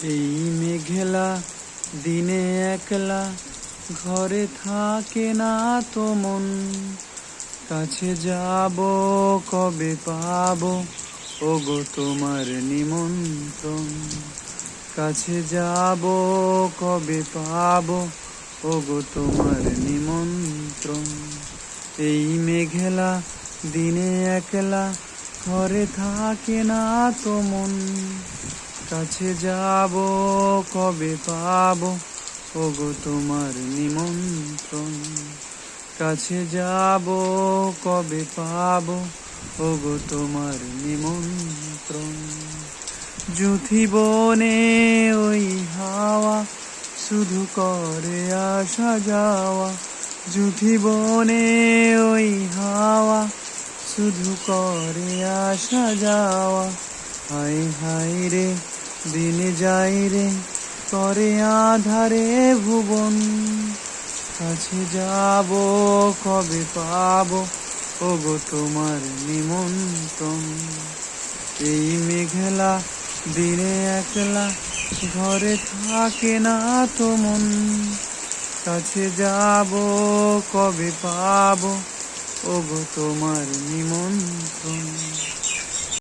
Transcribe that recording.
এই মেঘলা দিনে একলা ঘরে থাকে না তো মন। কাছে যাব কবে পাবো ওগো তোমার নিমন্ত্রণ। কাছে যাব কবে পাবো ওগো তোমার নিমন্ত্রণ। এই মেঘলা দিনে একলা ঘরে থাকে না তো মন। কাছে যাব কবে পাবো ওগো তোমার নিমন্ত্রণ। কাছে যাব কবে পাবো ওগো তোমার নিমন্ত্রণ। জুথি বনে ওই হাওয়া শুধু করে আসা যাওয়া। জুথি বনে ওই হাওয়া শুধু করে আসা যাওয়া। হায় হায় রে দিনে যাই রে করে আধারে ভুবন। কাছে যাব কবে পাবো ওগো তোমার নিমন্ত্রণ। এই মেঘলা দিনে একলা ঘরে থাকে না তো মন। কাছে যাব কবে পাবো ওগো তোমার নিমন্ত্রণ।